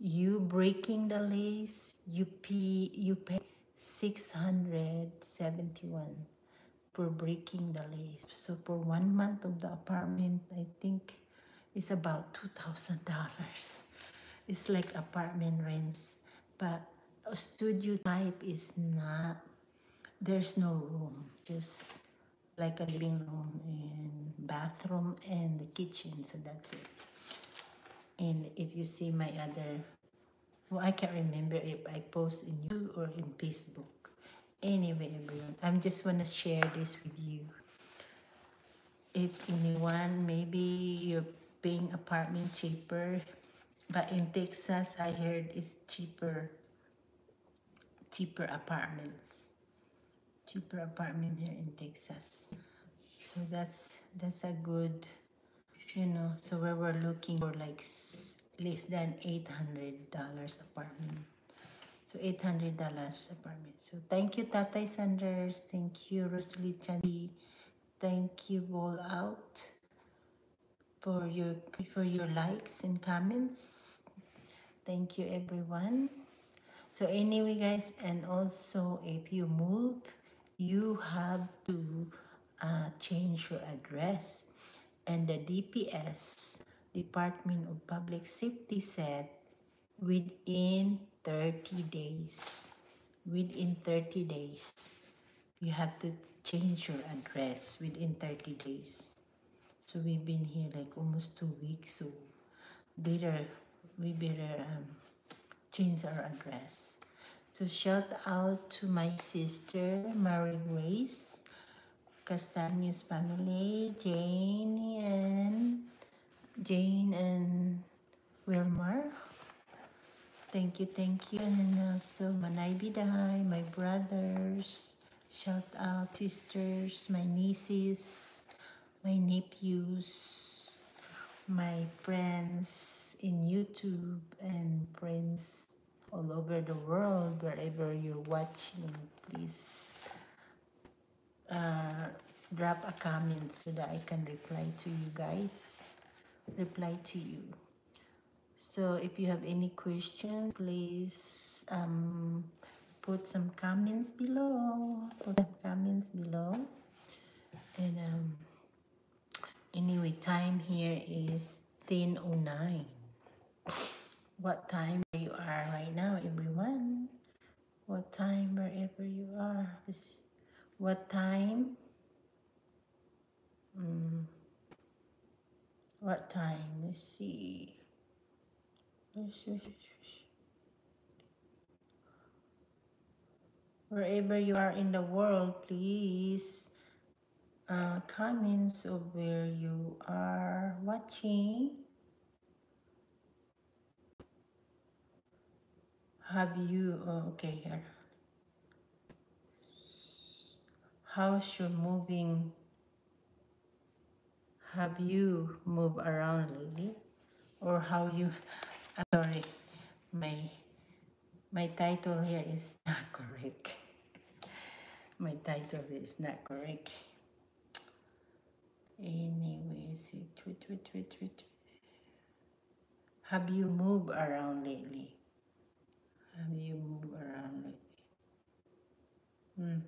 You breaking the lease, you pay 671 for breaking the lease. So for 1 month of the apartment, I think it's about $2,000. It's like apartment rents, but a studio type is not. There's no room, just like a living room and bathroom and the kitchen. So that's it. And if you see my other, well, I can't remember if I post in YouTube or in Facebook. Anyway, everyone, I'm just want to share this with you. If anyone, maybe you're paying apartment cheaper, but in Texas, I heard it's cheaper apartments, cheaper apartment here in Texas. So that's a good, so where we're looking for like less than $800 apartment. So $800 apartment. So thank you, Tatay Sanders. Thank you, Rosalie Chandi. Thank you, Ball Out, for your likes and comments. Thank you, everyone. So anyway, guys, and also if you move, you have to change your address. And the DPS, Department of Public Safety, said within 30 days. Within 30 days, you have to change your address within 30 days. So we've been here like almost 2 weeks, so we better change our address. So shout out to my sister, Mary Grace, Castaños family, Jane and Wilmar. Thank you. And then also Manay Biday, my brothers. Shout out sisters, my nieces, my nephews, my friends in YouTube and friends all over the world, wherever you're watching. Please drop a comment so that I can reply to you guys. Reply to you. So if you have any questions, please put some comments below. And anyway, time here is 10:09. What time you are right now, everyone? What time wherever you are? What time? What time? Let's see. Wherever you are in the world, please comments of where you are watching. Have you, okay, here. How's your moving? Have you moved around lately? Or how you, I'm sorry, my title here is not correct. My title is not correct. Anyways, have you moved around lately? Have you moved around lately?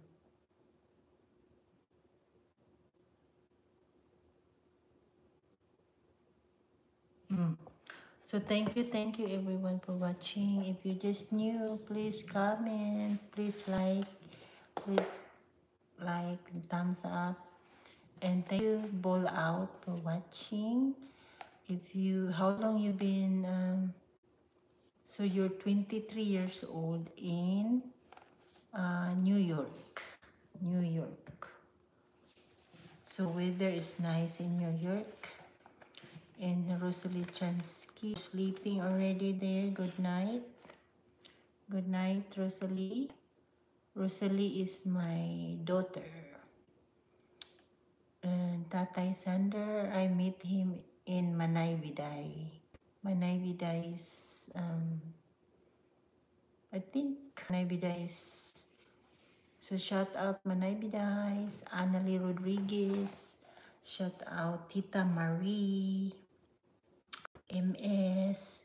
So thank you everyone for watching. If you just new, please comment, please like and thumbs up. And thank you Ball Out for watching. If you, how long you been, so you're 23 years old in New York. So weather is nice in New York. And Rosalie Chansky sleeping already there. Good night. Good night, Rosalie. Rosalie is my daughter. And Tatay Sander, I met him in Manay Biday. Manay Biday is, I think Manay Biday is, so shout out Manay Biday, Annalie Rodriguez, shout out Tita Marie, MS,